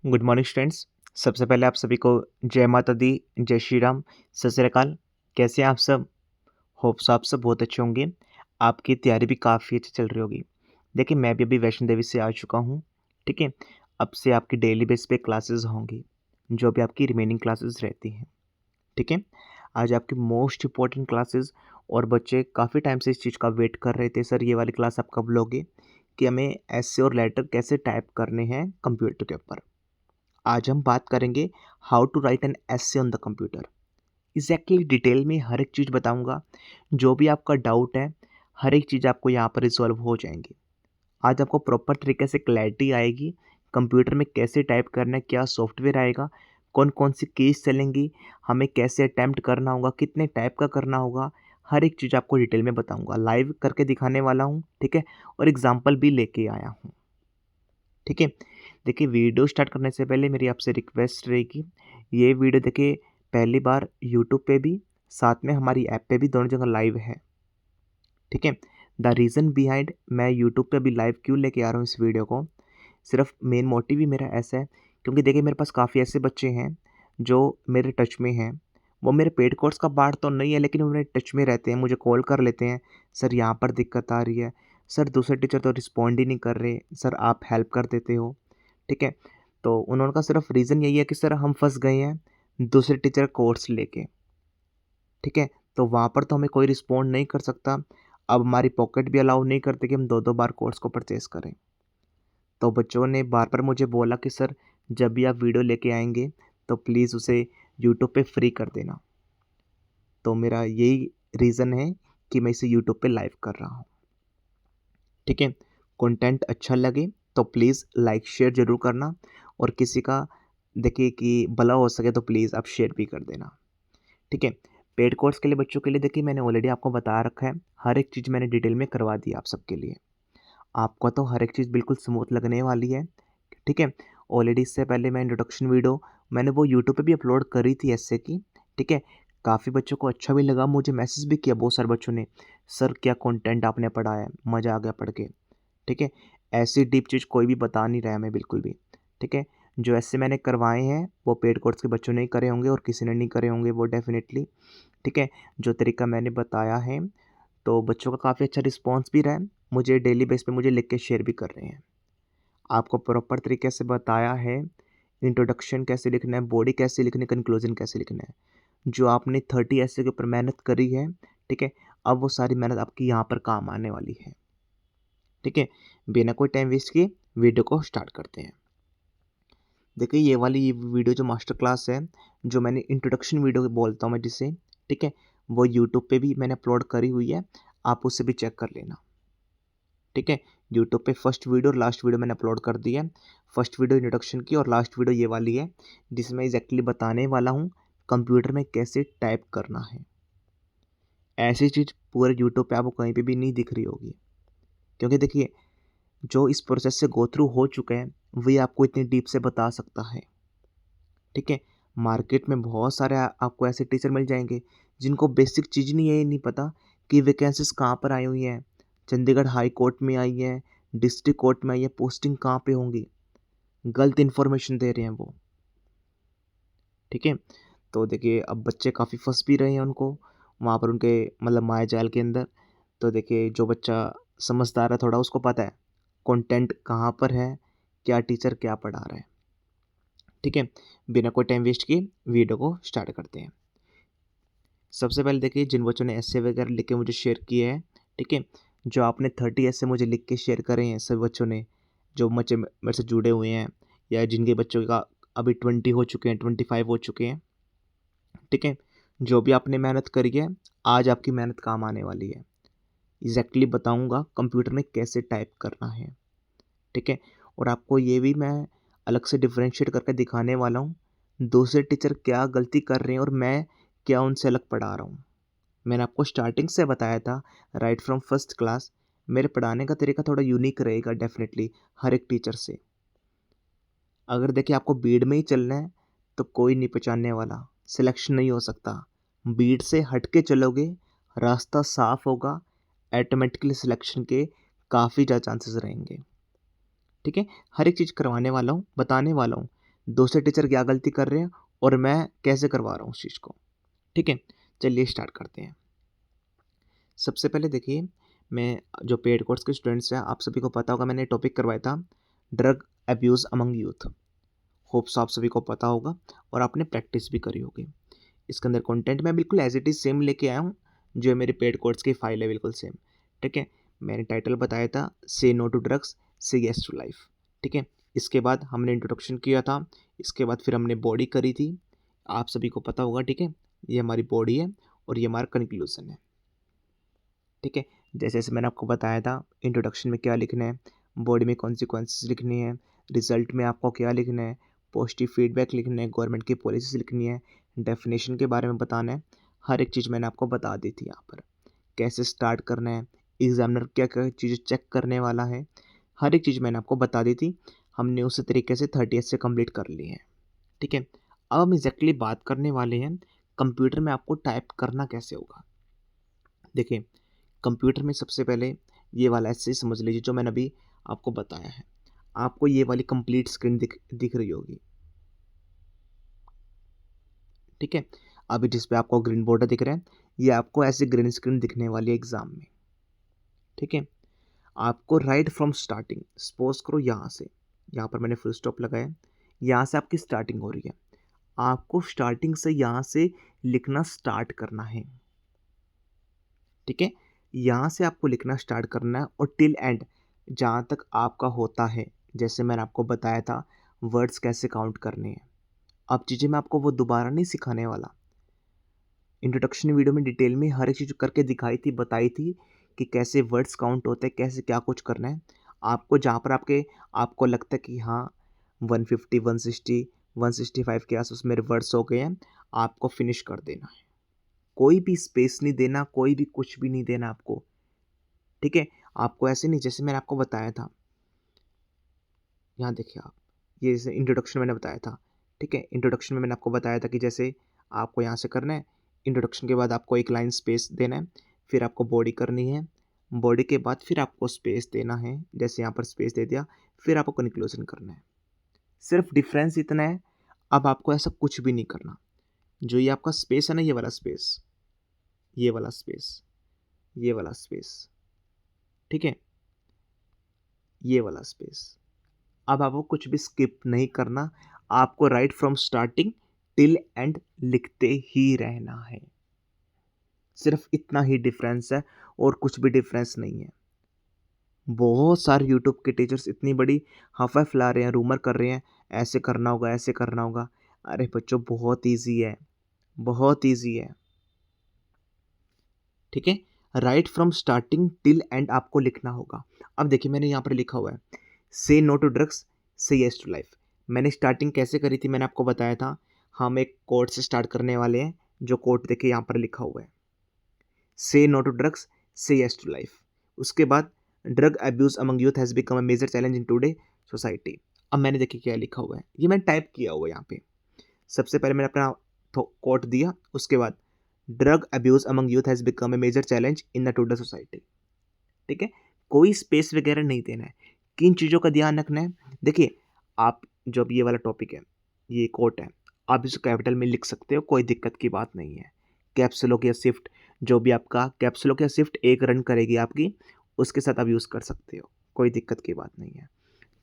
Good morning students. सबसे पहले आप सभी को जय माता दी, जय श्री राम, सत श्री अकाल। कैसे हैं आप सब? होप्स आप सब बहुत अच्छे होंगे। आपकी तैयारी भी काफ़ी अच्छी चल रही होगी। देखिए, मैं भी अभी वैष्णो देवी से आ चुका हूँ। ठीक है, अब से आपकी डेली बेस पे क्लासेस होंगी, जो भी आपकी रिमेनिंग क्लासेस रहती हैं। ठीक है, आज आपकी मोस्ट इंपॉर्टेंट क्लासेस, और बच्चे काफ़ी टाइम से इस चीज़ का वेट कर रहे थे, सर ये वाली क्लास आप कब लोगे, कि हमें ऐसे और लेटर कैसे टाइप करने हैं कंप्यूटर के ऊपर। आज हम बात करेंगे how to write an essay on the computer. Exactly detail में हर एक चीज़ बताऊंगा। जो भी आपका डाउट है, हर एक चीज़ आपको यहाँ पर रिजॉल्व हो जाएंगी। आज आपको प्रॉपर तरीके से क्लैरिटी आएगी कंप्यूटर में कैसे टाइप करना है, क्या सॉफ्टवेयर आएगा, कौन कौन सी कीज चलेंगी, हमें कैसे अटैम्प्ट करना होगा, कितने टाइप का करना होगा। हर एक चीज़ आपको डिटेल में बताऊंगा, लाइव करके दिखाने वाला हूँ। ठीक है, और एग्जाम्पल भी लेके आया हूँ। ठीक है, देखिए वीडियो स्टार्ट करने से पहले मेरी आपसे रिक्वेस्ट रहेगी, ये वीडियो देखिए पहली बार यूट्यूब पे भी, साथ में हमारी ऐप पे भी, दोनों जगह लाइव है। ठीक है, द रीज़न बिहाइंड मैं यूट्यूब पे अभी लाइव क्यों लेके आ रहा हूँ इस वीडियो को, सिर्फ मेन मोटिव ही मेरा ऐसा है क्योंकि देखिए मेरे पास काफ़ी ऐसे बच्चे हैं जो मेरे टच में हैं। वो मेरे पेड कोर्स का पार्ट तो नहीं है, लेकिन वो मेरे टच में रहते हैं, मुझे कॉल कर लेते हैं, सर यहाँ पर दिक्कत आ रही है, सर दूसरे टीचर तो रिस्पॉन्ड ही नहीं कर रहे, सर आप हेल्प कर देते हो। ठीक है, तो उन्होंने का सिर्फ रीज़न यही है कि सर हम फंस गए हैं दूसरे टीचर कोर्स लेके। ठीक है, तो वहाँ पर तो हमें कोई रिस्पॉन्ड नहीं कर सकता। अब हमारी पॉकेट भी अलाउ नहीं करते कि हम दो दो बार कोर्स को परचेज़ करें। तो बच्चों ने बार बार मुझे बोला कि सर जब भी आप वीडियो लेके आएंगे तो प्लीज़ उसे यूट्यूब पे फ्री कर देना। तो मेरा यही रीज़न है कि मैं इसे यूट्यूब पे लाइव कर रहा हूँ। ठीक है, कंटेंट अच्छा लगे तो प्लीज़ लाइक शेयर ज़रूर करना, और किसी का देखिए कि भला हो सके तो प्लीज़ आप शेयर भी कर देना। ठीक है, पेड कोर्स के लिए बच्चों के लिए देखिए मैंने ऑलरेडी आपको बता रखा है, हर एक चीज़ मैंने डिटेल में करवा दी आप सबके लिए। आपको तो हर एक चीज़ बिल्कुल स्मूथ लगने वाली है। ठीक है, ऑलरेडी इससे पहले मैं इंट्रोडक्शन वीडियो मैंने वो यूट्यूब पे भी अपलोड करी थी ऐसे की। ठीक है, काफ़ी बच्चों को अच्छा भी लगा, मुझे मैसेज भी किया बहुत सारे बच्चों ने, सर क्या कंटेंट आपने पढ़ाया है, मज़ा आ गया पढ़ के। ठीक है, ऐसी डीप चीज़ कोई भी बता नहीं रहा है मैं बिल्कुल भी। ठीक है, जो ऐसे मैंने करवाए हैं वो पेड कोर्स के बच्चों ने ही करे होंगे और किसी ने नहीं करे होंगे वो डेफिनेटली। ठीक है, जो तरीका मैंने बताया है तो बच्चों का काफ़ी अच्छा रिस्पॉन्स भी रहा है, मुझे डेली बेस पे मुझे लिख के शेयर भी कर रहे हैं। आपको प्रॉपर तरीके से बताया है इंट्रोडक्शन कैसे लिखना है, बॉडी कैसे लिखनी है, कंक्लूजन कैसे लिखना है। जो आपने 30 ऐसे के ऊपर मेहनत करी है, ठीक है, अब वो सारी मेहनत आपकी यहाँ पर काम आने वाली है। ठीक है, बिना कोई टाइम वेस्ट किए वीडियो को स्टार्ट करते हैं। देखिए ये वीडियो जो मास्टर क्लास है, जो मैंने इंट्रोडक्शन वीडियो बोलता हूँ मैं जिसे, ठीक है, वो यूट्यूब पे भी मैंने अपलोड करी हुई है, आप उससे भी चेक कर लेना। ठीक है, यूट्यूब पे फर्स्ट वीडियो और लास्ट वीडियो मैंने अपलोड कर दी है। फर्स्ट वीडियो इंट्रोडक्शन की और लास्ट वीडियो ये वाली है, जिसमें एग्जैक्टली बताने वाला हूँ कंप्यूटर में कैसे टाइप करना है। ऐसी चीज़ पूरे यूट्यूब पे आपको कहीं पे भी नहीं दिख रही होगी, क्योंकि देखिए जो इस प्रोसेस से गो थ्रू हो चुके हैं वही आपको इतनी डीप से बता सकता है। ठीक है, मार्केट में बहुत सारे आपको ऐसे टीचर मिल जाएंगे जिनको बेसिक चीज़ नहीं है, ये नहीं पता कि वैकेंसीज कहाँ पर आई हुई हैं, चंडीगढ़ हाई कोर्ट में आई है, डिस्ट्रिक्ट कोर्ट में आई है, पोस्टिंग कहाँ पे होंगी, गलत इन्फॉर्मेशन दे रहे हैं वो। ठीक है, तो देखिए अब बच्चे काफ़ी फंस भी रहे हैं उनको वहाँ पर उनके मतलब माया जाल के अंदर। तो देखिए जो बच्चा समझदार है थोड़ा, उसको पता है कंटेंट कहाँ पर है, क्या टीचर क्या पढ़ा रहा है। ठीक है, बिना कोई टाइम वेस्ट किए वीडियो को स्टार्ट करते हैं। सबसे पहले देखिए जिन बच्चों ने ऐसे वगैरह लिख के मुझे शेयर किए हैं, ठीक है, जो आपने 30 ऐसे मुझे लिख के शेयर करे हैं सभी बच्चों ने, जो बच्चे मेरे से जुड़े हुए हैं, या जिनके बच्चों का अभी 20 हो चुके हैं, 25 हो चुके हैं। ठीक है, जो भी आपने मेहनत करी है, आज आपकी मेहनत काम आने वाली है। एग्जैक्टली बताऊंगा कंप्यूटर में कैसे टाइप करना है। ठीक है, और आपको ये भी मैं अलग से डिफरेंशिएट करके दिखाने वाला हूँ दूसरे टीचर क्या गलती कर रहे हैं और मैं क्या उनसे अलग पढ़ा रहा हूँ। मैंने आपको स्टार्टिंग से बताया था, राइट फ्रॉम फर्स्ट क्लास, मेरे पढ़ाने का तरीका थोड़ा यूनिक रहेगा डेफिनेटली हर एक टीचर से। अगर देखिए आपको भीड़ में ही चलना है तो कोई नहीं पहचानने वाला, सिलेक्शन नहीं हो सकता। भीड़ से हट के चलोगे, रास्ता साफ होगा, ऑटोमेटिकली सिलेक्शन के काफ़ी ज़्यादा चांसेस रहेंगे। ठीक है, हर एक चीज़ करवाने वाला हूँ, बताने वाला हूँ, दूसरे टीचर क्या गलती कर रहे हैं और मैं कैसे करवा रहा हूँ उस चीज़ को। ठीक है, चलिए स्टार्ट करते हैं। सबसे पहले देखिए, मैं जो पेड कोर्स के स्टूडेंट्स हैं, आप सभी को पता होगा मैंने टॉपिक करवाया था drug abuse among youth. Hopes आप सभी को पता होगा और आपने प्रैक्टिस भी करी होगी। इसके अंदर कंटेंट मैं बिल्कुल एज इट इज़ सेम लेके आया हूँ, जो मेरे पेड कोर्स की फाइल है बिल्कुल सेम। ठीक है, मैंने टाइटल बताया था से no to drugs say yes to life. ठीक है, इसके बाद हमने इंट्रोडक्शन किया था, इसके बाद फिर हमने बॉडी करी थी, आप सभी को पता होगा। ठीक है, ये हमारी बॉडी है और ये हमारा कंक्लूजन है। ठीक है, जैसे जैसे मैंने आपको बताया था इंट्रोडक्शन में क्या लिखना है, बॉडी में कॉन्सिक्वेंसेस लिखनी है, रिजल्ट में आपको क्या लिखना है, पॉजिटिव फीडबैक लिखना है, गवर्नमेंट की पॉलिसीज लिखनी है, डेफिनेशन के बारे में बताना है। हर एक चीज़ मैंने आपको बता दी थी यहाँ पर, कैसे स्टार्ट करना है, एग्जामिनर क्या क्या चीज़ें चेक करने वाला है, हर एक चीज़ मैंने आपको बता दी थी। हमने उसी तरीके से 30 से कंप्लीट कर ली है। ठीक है, अब हम एग्जैक्टली बात करने वाले हैं कंप्यूटर में आपको टाइप करना कैसे होगा। देखिए, कंप्यूटर में सबसे पहले ये वाला ऐसे समझ लीजिए जो मैंने अभी आपको बताया है। आपको ये वाली कंप्लीट स्क्रीन दिख रही होगी। ठीक है, अभी जिस पे आपको ग्रीन बॉर्डर दिख रहा है, ये आपको ऐसे ग्रीन स्क्रीन दिखने वाली है एग्जाम में। ठीक है, आपको राइट फ्रॉम स्टार्टिंग, सपोज करो यहाँ से, यहाँ पर मैंने फुल स्टॉप लगाया, यहाँ से आपकी स्टार्टिंग हो रही है, आपको स्टार्टिंग से यहाँ से लिखना स्टार्ट करना है। ठीक है, यहाँ से आपको लिखना स्टार्ट करना है और टिल एंड जहाँ तक आपका होता है। जैसे मैंने आपको बताया था वर्ड्स कैसे काउंट करने हैं, अब चीज़ें मैं आपको वो दोबारा नहीं सिखाने वाला। इंट्रोडक्शन वीडियो में डिटेल में हर एक चीज़ करके दिखाई थी, बताई थी कि कैसे वर्ड्स काउंट होते हैं, कैसे क्या कुछ करना है। आपको जहाँ पर आपको लगता है कि हाँ 150 160 165 के आसपास मेरे वर्ड्स हो गए हैं, आपको फिनिश कर देना है। कोई भी स्पेस नहीं देना, कोई भी कुछ भी नहीं देना आपको। ठीक है, आपको ऐसे नहीं, जैसे मैंने आपको बताया था, यहाँ देखिए आप, ये जैसे इंट्रोडक्शन मैंने बताया था। ठीक है, इंट्रोडक्शन में मैंने आपको बताया था कि जैसे आपको यहाँ से करना है, इंट्रोडक्शन के बाद आपको एक लाइन स्पेस देना है, फिर आपको बॉडी करनी है, बॉडी के बाद फिर आपको स्पेस देना है, जैसे यहाँ पर स्पेस दे दिया, फिर आपको कंक्लूजन करना है। सिर्फ डिफरेंस इतना है, अब आपको ऐसा कुछ भी नहीं करना। जो ये आपका स्पेस है ना, ये वाला स्पेस, ये वाला स्पेस, ये वाला स्पेस, ठीक है, ये वाला स्पेस, अब आपको कुछ भी स्किप नहीं करना, आपको right from starting till and लिखते ही रहना है। सिर्फ इतना ही डिफरेंस है और कुछ भी डिफरेंस नहीं है। बहुत सारे यूट्यूब के टीचर्स इतनी बड़ी हवा फैला रहे हैं, रूमर कर रहे हैं ऐसे करना होगा, ऐसे करना होगा। अरे बच्चों, बहुत ईजी है, बहुत ईजी है। ठीक है, right from starting till and आपको लिखना होगा। अब देखिए, मैंने यहाँ पर लिखा हुआ है say no to drugs say yes to life. मैंने स्टार्टिंग कैसे करी थी, मैंने आपको बताया था। हम एक कोट से स्टार्ट करने वाले हैं, जो कोट देखिए यहाँ पर लिखा हुआ है, say no to drugs say yes to life. उसके बाद drug abuse among youth has become a major challenge in today society. अब मैंने देखिए क्या लिखा हुआ है, ये मैंने टाइप किया हुआ है यहाँ पे। सबसे पहले मैंने अपना कोट दिया, उसके बाद drug abuse among youth has become a major challenge in the today society. ठीक है, कोई स्पेस वगैरह नहीं देना है, किन चीज़ों का ध्यान रखना है। देखिए, आप जो अब ये वाला टॉपिक है, ये कोट है, आप इसे कैपिटल में लिख सकते हो, कोई दिक्कत की बात नहीं है। कैप्स लॉक या शिफ्ट, जो भी आपका कैप्स लॉक या शिफ्ट एक रन करेगी आपकी, उसके साथ आप यूज़ कर सकते हो, कोई दिक्कत की बात नहीं है।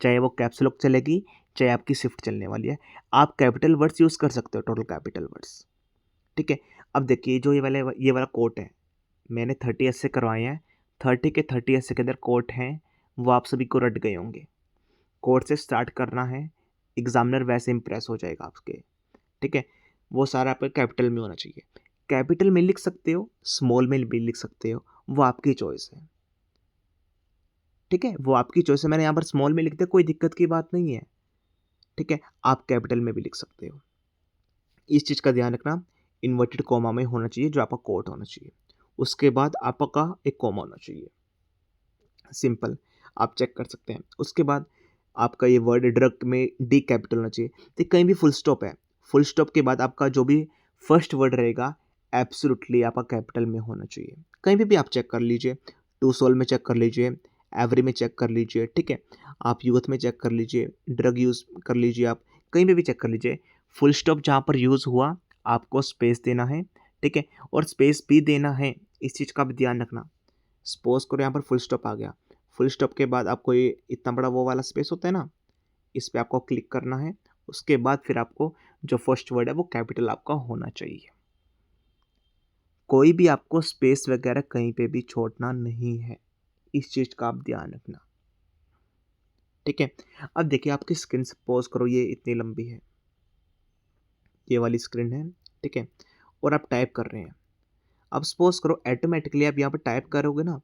चाहे वो कैप्स लॉक चलेगी, चाहे आपकी शिफ्ट चलने वाली है, आप कैपिटल वर्ड्स यूज़ कर सकते हो, टोटल कैपिटल वर्ड्स। ठीक है, अब देखिए जो ये वाला कोट है, मैंने 30 ऐसे करवाए हैं, 30 के 30 ऐसे के अंदर कोट हैं, वो आप सभी को रट गए होंगे। कोट से स्टार्ट करना है, एग्जामिनर वैसे इंप्रेस हो जाएगा आपके। ठीक है, वो सारा आपका कैपिटल में होना चाहिए। कैपिटल में लिख सकते हो, स्मॉल में भी लिख सकते हो, वो आपकी चॉइस है। ठीक है, वो आपकी चॉइस है। मैंने यहाँ पर स्मॉल में लिख दिया, कोई दिक्कत की बात नहीं है। ठीक है, आप कैपिटल में भी लिख सकते हो। इस चीज़ का ध्यान रखना, इन्वर्टेड कॉमा में होना चाहिए जो आपका कोट होना चाहिए, उसके बाद आपका एक कॉमा होना चाहिए। सिंपल, आप चेक कर सकते हैं। उसके बाद आपका ये वर्ड ड्रग में डी कैपिटल होना चाहिए। तो कहीं भी फुल स्टॉप है, फुल स्टॉप के बाद आपका जो भी फर्स्ट वर्ड रहेगा एब्सोल्युटली आपका कैपिटल में होना चाहिए। कहीं भी आप चेक कर लीजिए, टू सोल में चेक कर लीजिए, एवरी में चेक कर लीजिए। ठीक है, आप यूथ में चेक कर लीजिए, ड्रग यूज़ कर लीजिए, आप कहीं पे भी चेक कर लीजिए, फुल स्टॉप जहाँ पर यूज़ हुआ आपको स्पेस देना है, ठीक है? और स्पेस भी देना है, इस चीज़ का भी ध्यान रखना। सपोज़ करो यहाँ पर फुल स्टॉप आ गया, फुल स्टॉप के बाद आपको ये इतना बड़ा वो वाला स्पेस होता है ना, इस पे आपको क्लिक करना है। उसके बाद फिर आपको जो फर्स्ट वर्ड है वो कैपिटल आपका होना चाहिए। कोई भी आपको स्पेस वगैरह कहीं पे भी छोड़ना नहीं है, इस चीज़ का आप ध्यान रखना, ठीक है? अब देखिए आपकी स्क्रीन सपोज़ करो ये इतनी लंबी है, ये वाली स्क्रीन है, ठीक है? और आप टाइप कर रहे हैं। अब सपोज़ करो ऑटोमेटिकली आप यहाँ पर टाइप करोगे ना,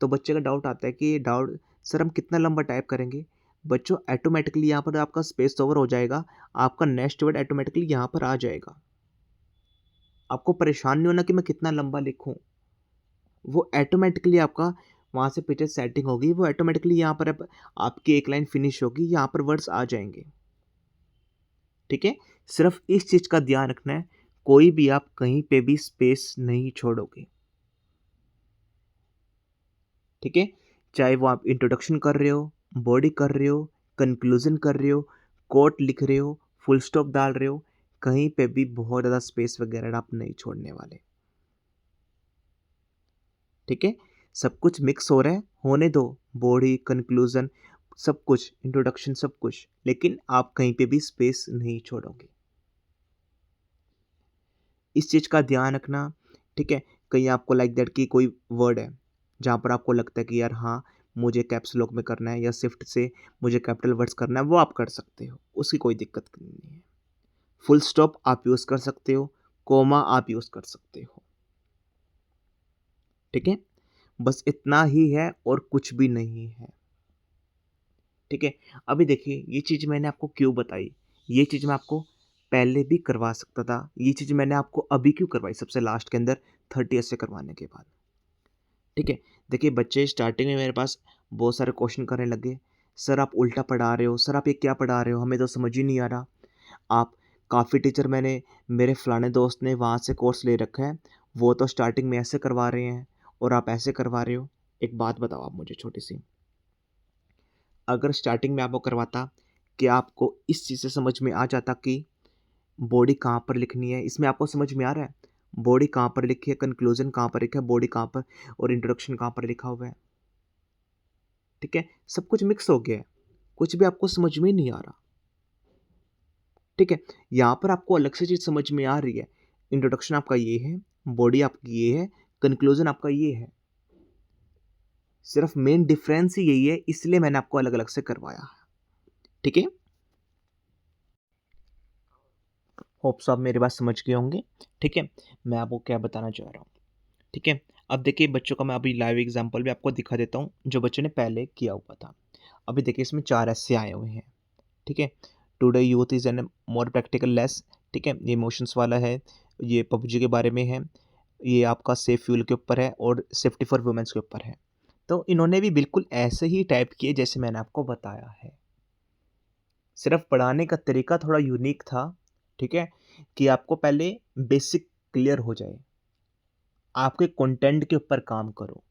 तो बच्चे का डाउट आता है कि ये डाउट सर हम कितना लंबा टाइप करेंगे? बच्चों ऑटोमेटिकली यहाँ पर आपका स्पेस ओवर हो जाएगा, आपका नेक्स्ट वर्ड ऑटोमेटिकली यहाँ पर आ जाएगा। आपको परेशान नहीं होना कि मैं कितना लंबा लिखूँ, वो ऑटोमेटिकली आपका वहाँ से पीछे सेटिंग होगी, वो ऑटोमेटिकली यहाँ पर अब आपकी एक लाइन फिनिश होगी, यहाँ पर वर्ड्स आ जाएँगे, ठीक है? सिर्फ़ इस चीज़ का ध्यान रखना है, कोई भी आप कहीं पे भी स्पेस नहीं छोड़ोगे, ठीक है? चाहे वो आप इंट्रोडक्शन कर रहे हो, बॉडी कर रहे हो, कंक्लूज़न कर रहे हो, कोट लिख रहे हो, फुल स्टॉप डाल रहे हो, कहीं पे भी बहुत ज़्यादा स्पेस वगैरह आप नहीं छोड़ने वाले, ठीक है? सब कुछ मिक्स हो रहा है, होने दो, बॉडी, कंक्लूज़न सब कुछ, इंट्रोडक्शन सब कुछ, लेकिन आप कहीं पे भी स्पेस नहीं छोड़ोगे। इस चीज़ का ध्यान रखना, ठीक है? कहीं आपको लाइक दैट कि कोई वर्ड है, जहाँ पर आपको लगता है कि यार हाँ, मुझे कैप्स लॉक में करना है या शिफ्ट से मुझे कैपिटल वर्ड्स करना है, वो आप कर सकते हो, उसकी कोई दिक्कत नहीं है। फुल स्टॉप आप यूज़ कर सकते हो, कॉमा आप यूज़ कर सकते हो, ठीक है? बस इतना ही है और कुछ भी नहीं है, ठीक है? अभी देखिए ये चीज़ मैंने आपको क्यों बताई, ये चीज़ मैं आपको पहले भी करवा सकता था, ये चीज़ मैंने आपको अभी क्यों करवाई सबसे लास्ट के अंदर 30 ऐसे करवाने के बाद, ठीक है? देखिए बच्चे स्टार्टिंग में मेरे पास बहुत सारे क्वेश्चन करने लगे, सर आप उल्टा पढ़ा रहे हो, सर आप ये क्या पढ़ा रहे हो? हमें तो समझ ही नहीं आ रहा। आप काफ़ी टीचर मैंने मेरे फलाने दोस्त ने वहाँ से कोर्स ले रखा है, वो तो स्टार्टिंग में ऐसे करवा रहे हैं और आप ऐसे करवा रहे हो। एक बात बताओ आप मुझे छोटी-सी, अगर स्टार्टिंग में आपको करवाता, क्या आपको इस चीज़ से समझ में आ जाता कि बॉडी कहाँ पर लिखनी है? इसमें आपको समझ में आ रहा है? बॉडी कहाँ पर लिखी है, कंक्लूज़न कहाँ पर लिखा है, बॉडी कहाँ पर और इंट्रोडक्शन कहाँ पर लिखा हुआ है, ठीक है? सब कुछ मिक्स हो गया है, कुछ भी आपको समझ में नहीं आ रहा, ठीक है? यहाँ पर आपको अलग से चीज़ समझ में आ रही है, इंट्रोडक्शन आपका ये है, बॉडी आपकी ये है, कंक्लूज़न आपका ये है। सिर्फ़ मेन डिफ़रेंस ही यही है, इसलिए मैंने आपको अलग-अलग से करवाया, ठीक है? होप सो आप मेरी बात समझ गए होंगे, ठीक है? मैं आपको क्या बताना चाह रहा हूँ, ठीक है? अब देखिए बच्चों का मैं अभी लाइव एग्ज़ाम्पल भी आपको दिखा देता हूँ, जो बच्चों ने पहले किया हुआ था। अभी देखिए इसमें 4 ऐसे आए हुए हैं, ठीक है? Today youth is an more practical less, ठीक है? ये इमोशंस वाला है, ये पबजी के बारे में है, ये आपका सेफ फ्यूल के ऊपर है और सेफ्टी फॉर वुमेन्स के ऊपर है। तो इन्होंने भी बिल्कुल ऐसे ही टाइप किए जैसे मैंने आपको बताया है। सिर्फ़ पढ़ाने का तरीका थोड़ा यूनिक था, ठीक है? कि आपको पहले बेसिक क्लियर हो जाए, आपके कंटेंट के ऊपर काम करो।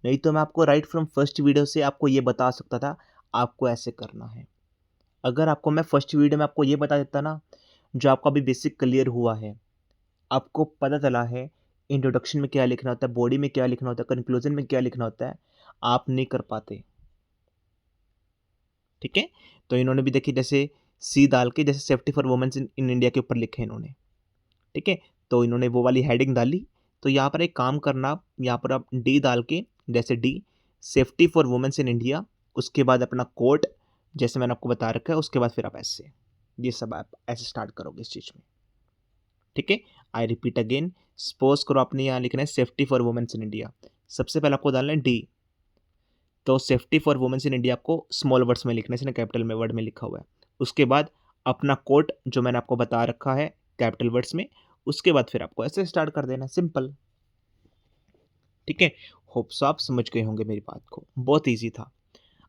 नहीं तो मैं आपको राइट फ्रॉम फर्स्ट वीडियो से आपको ये बता सकता था, आपको ऐसे करना है। अगर आपको मैं फर्स्ट वीडियो में आपको ये बता देता ना, जो आपका अभी बेसिक क्लियर हुआ है, आपको पता चला है इंट्रोडक्शन में क्या लिखना होता है, बॉडी में क्या लिखना होता है, कंक्लूजन में क्या लिखना होता है, आप नहीं कर पाते, ठीक है? तो इन्होंने भी देखिए जैसे सी डाल के जैसे safety for womens in in India के ऊपर लिखे इन्होंने, ठीक है? तो इन्होंने वो वाली हेडिंग डाली, तो यहाँ पर एक काम करना आप, यहाँ पर आप डी डाल के जैसे D safety for womens in India, उसके बाद अपना कोट जैसे मैंने आपको बता रखा है, उसके बाद फिर आप ऐसे, ये सब आप ऐसे स्टार्ट करोगे इस चीज़ में, ठीक है? आई रिपीट अगेन, सपोज़ करो आपने यहाँ लिखना है safety for womens in India, सबसे पहले आपको डालना है डी, तो safety for womens in India आपको स्मॉल वर्ड्स में लिखना है, इसने कैपिटल में वर्ड में लिखा हुआ है। उसके बाद अपना कोट जो मैंने आपको बता रखा है कैपिटल वर्ड्स में, उसके बाद फिर आपको ऐसे स्टार्ट कर देना, सिंपल, ठीक है? होप सो आप समझ गए होंगे मेरी बात को, बहुत ईज़ी था।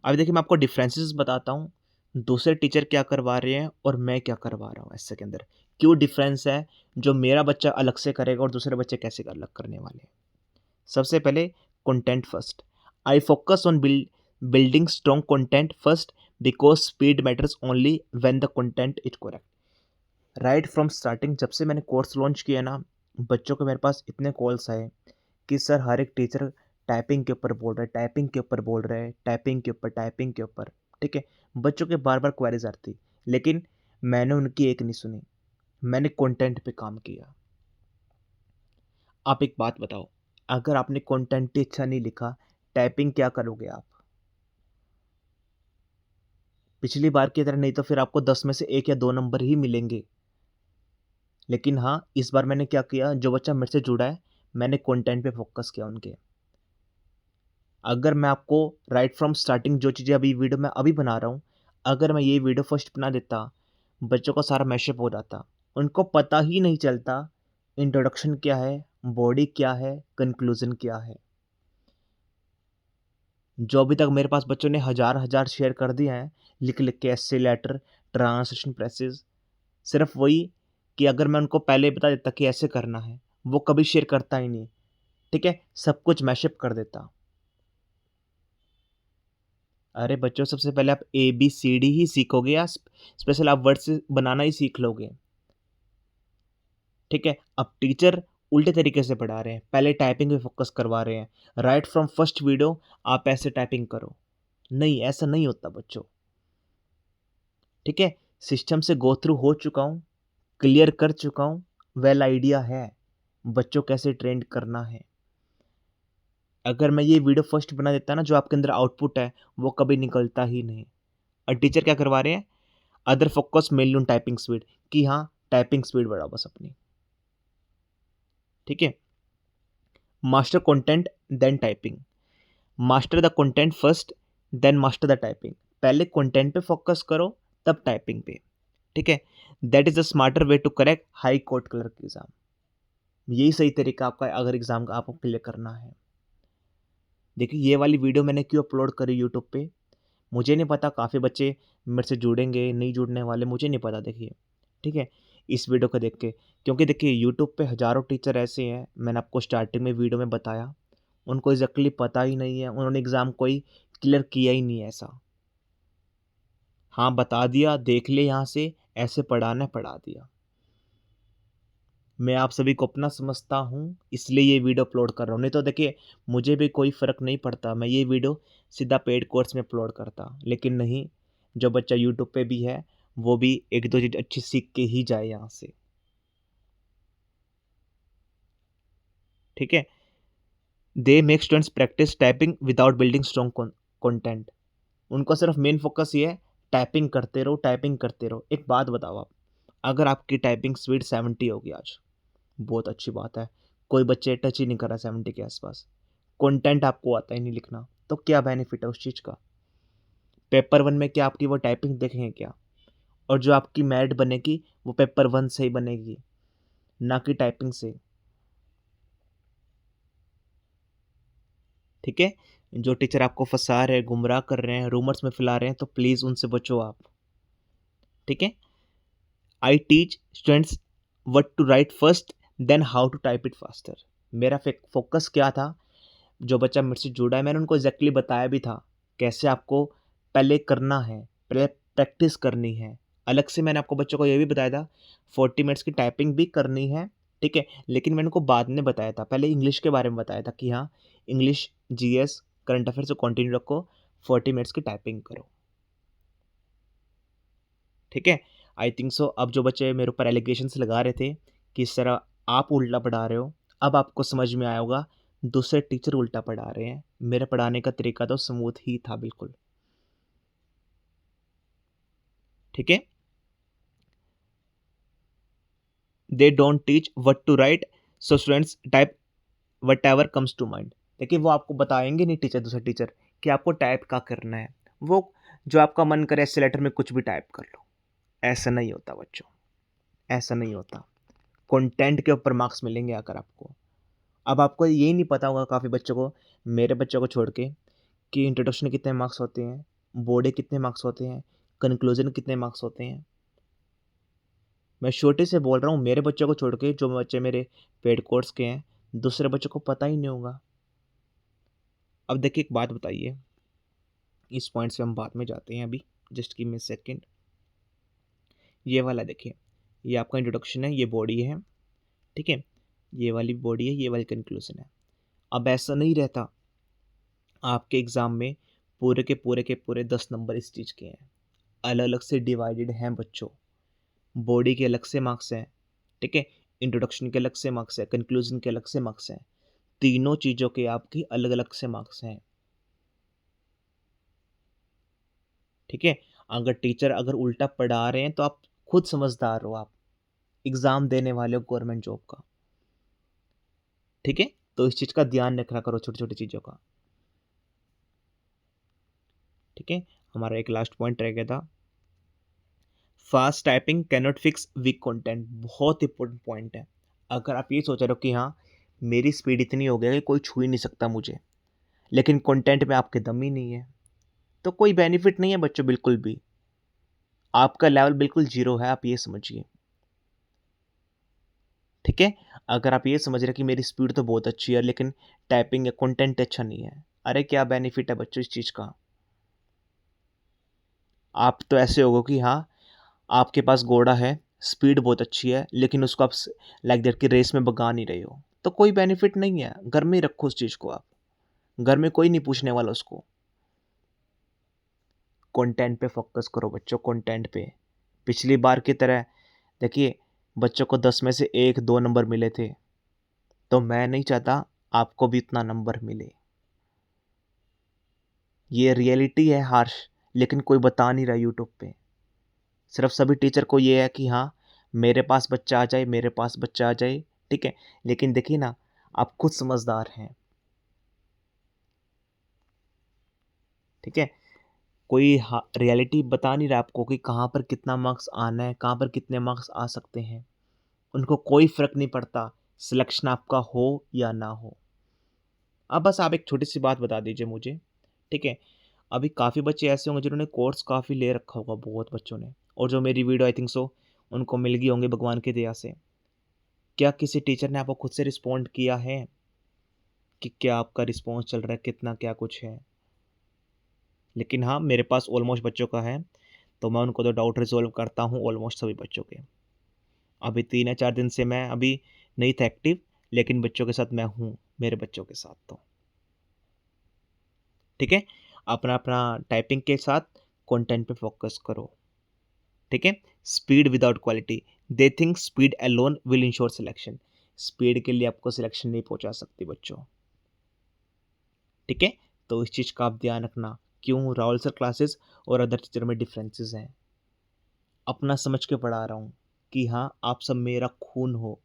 अभी देखिए मैं आपको डिफरेंसेस बताता हूँ, दूसरे टीचर क्या करवा रहे हैं और मैं क्या करवा रहा हूँ ऐसे के अंदर। क्यों डिफरेंस है, जो मेरा बच्चा अलग से करेगा और दूसरे बच्चे कैसे अलग करने वाले हैं। सबसे पहले content first, I focus on building strong content first because speed matters only when the content is correct. Right from starting, जब से मैंने कोर्स लॉन्च किया ना, बच्चों को मेरे पास इतने कॉल्स आए कि सर हर एक टीचर टाइपिंग के ऊपर बोल रहा है, टाइपिंग के ऊपर बोल रहे हैं, टाइपिंग के ऊपर, टाइपिंग के ऊपर। ठीक है, बच्चों के बार बार क्वेरीज आती थी, लेकिन मैंने उनकी एक नहीं सुनी, मैंने कंटेंट पे काम किया। आप एक बात बताओ, अगर आपने कंटेंट ही अच्छा नहीं लिखा, टाइपिंग क्या करोगे आप? पिछली बार की तरह नहीं तो फिर आपको 10 में से 1 या 2 नंबर ही मिलेंगे। लेकिन हाँ, इस बार मैंने क्या किया, जो बच्चा मेरे से जुड़ा है, मैंने कंटेंट पे फोकस किया उनके। अगर मैं आपको राइट फ्रॉम स्टार्टिंग जो चीज़ें अभी वीडियो में अभी बना रहा हूँ, अगर मैं ये वीडियो फर्स्ट बना देता, बच्चों का सारा मैशअप हो जाता, उनको पता ही नहीं चलता इंट्रोडक्शन क्या है, बॉडी क्या है, कंक्लूजन क्या है। जो अभी तक मेरे पास बच्चों ने हज़ार हज़ार शेयर कर दिए हैं, लिख लिख के, एस्से लेटर, ट्रांसलेशन प्रेसेस, सिर्फ वही कि अगर मैं उनको पहले बता देता कि ऐसे करना है, वो कभी शेयर करता ही नहीं। ठीक है, सब कुछ मैशअप कर देता। अरे बच्चों, सबसे पहले आप ABCD ही सीखोगे या स्पेशल आप वर्ड्स बनाना ही सीख लोगे। ठीक है, अब टीचर उल्टे तरीके से पढ़ा रहे हैं, पहले टाइपिंग पे फोकस करवा रहे हैं, राइट फ्रॉम फर्स्ट वीडियो आप ऐसे टाइपिंग करो। नहीं, ऐसा नहीं होता बच्चों। ठीक है, सिस्टम से गो थ्रू हो चुका हूँ, क्लियर कर चुका हूँ, वेल आइडिया है बच्चों कैसे ट्रेंड करना है। अगर मैं ये वीडियो फर्स्ट बना देता ना, जो आपके अंदर आउटपुट है वो कभी निकलता ही नहीं। और टीचर क्या करवा रहे हैं, other focus mainly on typing speed, कि हाँ टाइपिंग स्पीड बढ़ाओ बस अपनी। ठीक है, master content then typing, master the content first then master the typing. पहले कंटेंट पे फोकस करो, तब टाइपिंग पे। ठीक है, that is the smarter way to correct high court clerk exam. यही सही तरीका आपका अगर एग्जाम का आपको क्लियर करना है। देखिए, ये वाली वीडियो मैंने क्यों अपलोड करी यूट्यूब पे, मुझे नहीं पता, काफ़ी बच्चे मेरे से जुड़ेंगे, नहीं जुड़ने वाले, मुझे नहीं पता। देखिए, ठीक है, इस वीडियो को देख के, क्योंकि देखिए यूट्यूब पे हज़ारों टीचर ऐसे हैं, मैंने आपको स्टार्टिंग में वीडियो में बताया, उनको एग्जैक्टली पता ही नहीं है, उन्होंने एग्ज़ाम कोई क्लियर किया ही नहीं है ऐसा। हाँ, बता दिया, देख ले यहाँ से, ऐसे पढ़ाना है, पढ़ा दिया। मैं आप सभी को अपना समझता हूँ, इसलिए ये वीडियो अपलोड कर रहा हूँ, नहीं तो देखिए मुझे भी कोई फ़र्क नहीं पड़ता, मैं ये वीडियो सीधा पेड कोर्स में अपलोड करता। लेकिन नहीं, जो बच्चा यूट्यूब पे भी है, वो भी एक दो चीज़ अच्छी सीख के ही जाए यहाँ से। ठीक है, they make students practice typing without building strong content. उनको सिर्फ मेन फोकस ये है, टाइपिंग करते रहो, टाइपिंग करते रहो। एक बात बताओ आप, अगर आपकी टाइपिंग स्पीड 70 होगी आज, बहुत अच्छी बात है, कोई बच्चे टच ही नहीं कर रहा 70 के आसपास, कंटेंट आपको आता ही नहीं लिखना, तो क्या बेनिफिट है उस चीज़ का? पेपर वन में क्या आपकी वो टाइपिंग देखेंगे क्या? और जो आपकी मेरिट बनेगी वो पेपर वन से ही बनेगी, ना कि टाइपिंग से। ठीक है, जो टीचर आपको फंसा रहे हैं, गुमराह कर रहे हैं, रूमर्स में फैला रहे हैं, तो प्लीज़ उनसे बचो आप। ठीक है, I teach students what to write first then how to type it faster. मेरा फोकस क्या था, जो बच्चा मेरे से जुड़ा है, मैंने उनको एग्जैक्टली बताया भी था कैसे आपको पहले करना है, पहले प्रैक्टिस करनी है। अलग से मैंने आपको बच्चों को ये भी बताया था 40 मिनट्स की टाइपिंग भी करनी है। ठीक है, लेकिन मैंने उनको बाद में बताया था, पहले इंग्लिश के बारे में बताया था कि हाँ, इंग्लिश, GS, करंट अफेयर्स को कंटिन्यू रखो, 40 मिनट्स की टाइपिंग करो। ठीक है, आई थिंक सो अब जो बच्चे मेरे ऊपर एलिगेशंस लगा रहे थे कि इस तरह आप उल्टा पढ़ा रहे हो, अब आपको समझ में आया होगा, दूसरे टीचर उल्टा पढ़ा रहे हैं, मेरे पढ़ाने का तरीका तो स्मूथ ही था बिल्कुल। ठीक है, they don't teach what to write, so students type whatever comes to mind. देखिए, वो आपको बताएंगे नहीं टीचर, दूसरा टीचर, कि आपको टाइप क्या करना है, वो जो आपका मन करे ऐसे लेटर में कुछ भी टाइप कर लो। ऐसा नहीं होता बच्चों, ऐसा नहीं होता। कंटेंट के ऊपर मार्क्स मिलेंगे अगर आपको। अब आपको यही नहीं पता होगा काफ़ी बच्चों को, मेरे बच्चों को छोड़ के, कि इंट्रोडक्शन कितने मार्क्स होते हैं, बॉडी कितने मार्क्स होते हैं, कंक्लूजन कितने मार्क्स होते हैं। मैं छोटे से बोल रहा हूँ, मेरे बच्चों को छोड़ के जो बच्चे मेरे पेड कोर्स के हैं, दूसरे बच्चों को पता ही नहीं होगा। अब देखिए, एक बात बताइए, इस पॉइंट से हम बाद में जाते हैं अभी। Just give me second. ये वाला देखिए, ये आपका इंट्रोडक्शन है, ये बॉडी है, ठीक है, ये वाली बॉडी है, ये वाली कंक्लूजन है। अब ऐसा नहीं रहता, आपके एग्जाम में पूरे के पूरे 10 नंबर इस चीज़ के हैं, अलग अलग से डिवाइडेड हैं बच्चों। बॉडी के अलग से मार्क्स हैं, ठीक है, इंट्रोडक्शन के अलग से मार्क्स है, कंक्लूजन के अलग से मार्क्स हैं, तीनों चीज़ों के आपकी अलग अलग से मार्क्स हैं, ठीक है। अगर टीचर अगर उल्टा पढ़ा रहे हैं तो आप खुद समझदार हो, आप एग्ज़ाम देने वाले हो गवर्नमेंट जॉब का, ठीक है। तो इस चीज़ का ध्यान रखा करो, छोटी छोटी चीज़ों का, ठीक है। हमारा एक लास्ट पॉइंट रह गया था, fast typing cannot fix weak content. बहुत इंपॉर्टेंट पॉइंट है। अगर आप ये सोच रहे हो कि हाँ मेरी स्पीड इतनी हो गई है कि कोई छू ही नहीं सकता मुझे, लेकिन कंटेंट में आपके दम ही नहीं है, तो कोई बेनिफिट नहीं है बच्चों, बिल्कुल भी। आपका लेवल बिल्कुल जीरो है, आप ये समझिए, ठीक है। अगर आप ये समझ रहे हैं कि मेरी स्पीड तो बहुत अच्छी है लेकिन टाइपिंग या कंटेंट अच्छा नहीं है, अरे क्या बेनिफिट है बच्चों इस चीज़ का। आप तो ऐसे होगो कि हाँ आपके पास घोड़ा है, स्पीड बहुत अच्छी है, लेकिन उसको आप लाइक दैट की रेस में भगा नहीं रहे हो, तो कोई बेनिफिट नहीं है। घर में ही रखो उस चीज़ को, आप घर में कोई नहीं पूछने वाला उसको। कंटेंट पे फोकस करो बच्चों, कंटेंट पे। पिछली बार की तरह देखिए, बच्चों को 10 में से 1-2 नंबर मिले थे, तो मैं नहीं चाहता आपको भी इतना नंबर मिले। ये रियलिटी है हार्श, लेकिन कोई बता नहीं रहा यूट्यूब पे। सिर्फ सभी टीचर को ये है कि हाँ मेरे पास बच्चा आ जाए, मेरे पास बच्चा आ जाए, ठीक है। लेकिन देखिए ना, आप खुद समझदार हैं, ठीक है। कोई रियलिटी बता नहीं रहा आपको कि कहाँ पर कितना मार्क्स आना है, कहाँ पर कितने मार्क्स आ सकते हैं। उनको कोई फ़र्क नहीं पड़ता सिलेक्शन आपका हो या ना हो। अब बस आप एक छोटी सी बात बता दीजिए मुझे, ठीक है। अभी काफ़ी बच्चे ऐसे होंगे जिन्होंने कोर्स काफ़ी ले रखा होगा, बहुत बच्चों ने, और जो मेरी वीडियो आई थिंक सो उनको मिल गई होंगी भगवान की दया से। क्या किसी टीचर ने आपको खुद से रिस्पॉन्ड किया है कि क्या आपका रिस्पॉन्स चल रहा है, कितना क्या कुछ है? लेकिन हाँ, मेरे पास ऑलमोस्ट बच्चों का है, तो मैं उनको तो डाउट रिज़ॉल्व करता हूँ ऑलमोस्ट सभी बच्चों के। अभी 3 या 4 दिन से मैं अभी नहीं था एक्टिव, लेकिन बच्चों के साथ मैं हूँ, मेरे बच्चों के साथ तो, ठीक है? अपना-अपना टाइपिंग के साथ कंटेंट पे फ़ोकस करो, ठीक है? Speed without quality, they think speed alone will ensure selection. Speed के लिए आपको सिलेक्शन नहीं पहुँचा सकती बच्चों, ठीक है? तो इस चीज़ का आप ध्यान रखना। क्यों राहुल सर क्लासेस और अदर टीचर में डिफरेंसेस हैं। अपना समझ के पढ़ा रहा हूँ कि हाँ, आप सब मेरा खून हो।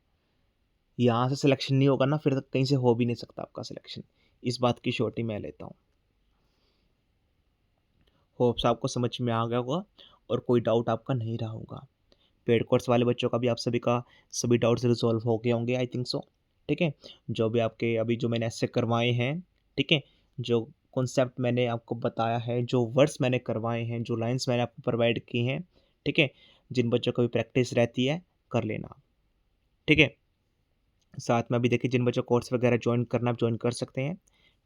यहाँ से सिलेक्शन नहीं होगा ना, फिर तक कहीं से हो भी नहीं सकता आपका सिलेक्शन। इस बात की श्योरिटी मैं लेता हूँ। होप्स आपको समझ में आ गया होगा और कोई डाउट आपका नहीं रहा होगा। पेड कोर्स वाले बच्चों का भी आप सभी का सभी डाउट्स रिजॉल्व हो गए होंगे आई थिंक सो, ठीक है। जो भी आपके अभी जो मैंने ऐसे करवाए हैं, ठीक है, जो कॉन्सेप्ट मैंने आपको बताया है, जो वर्ड्स मैंने करवाए हैं, जो लाइंस मैंने आपको प्रोवाइड की हैं, ठीक है, जिन बच्चों को भी प्रैक्टिस रहती है कर लेना, ठीक है। साथ में अभी देखिए जिन बच्चों कोर्स वगैरह ज्वाइन करना आप ज्वाइन कर सकते हैं,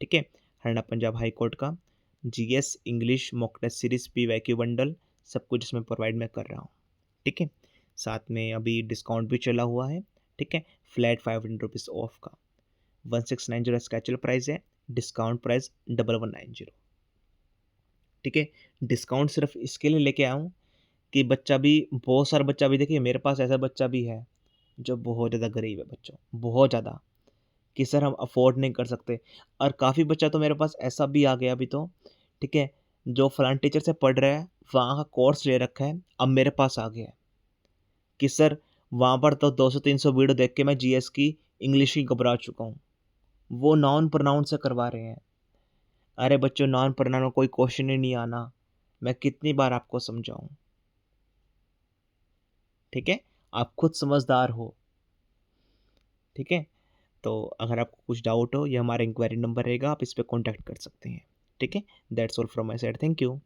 ठीक है। हरियाणा पंजाब हाई कोर्ट का GS English mock test series PYQ bundle सब कुछ इसमें प्रोवाइड मैं कर रहा हूँ, ठीक है। साथ में अभी डिस्काउंट भी चला हुआ है, ठीक है, फ्लैट 500 रुपीज़ ऑफ का। 1690 स्केचुअल प्राइस है, डिस्काउंट प्राइस 1190, ठीक है। डिस्काउंट सिर्फ इसके लिए लेके आया हूँ कि बच्चा भी, बहुत सारा बच्चा भी, देखिए मेरे पास ऐसा बच्चा भी है जो बहुत ज़्यादा गरीब है बच्चों, बहुत ज़्यादा, कि सर हम अफोर्ड नहीं कर सकते। और काफ़ी बच्चा तो मेरे पास ऐसा भी आ गया अभी तो, ठीक है, जो फलान टीचर से पढ़ रहा है, वहाँ का कोर्स ले रखा है, अब मेरे पास आ गया है कि सर वहाँ पर तो 200-300 वीडियो देख के मैं जीएस की इंग्लिश की घबरा चुका हूँ। वो नॉन प्रोनाउन से करवा रहे हैं। अरे बच्चों, नॉन प्रोनाउन में कोई क्वेश्चन ही नहीं आना, मैं कितनी बार आपको समझाऊँ, ठीक है? आप खुद समझदार हो, ठीक है? तो अगर आपको कुछ डाउट हो, ये हमारा इंक्वायरी नंबर रहेगा, आप इस पे कॉन्टैक्ट कर सकते हैं, ठीक है? That's all from my side, thank you.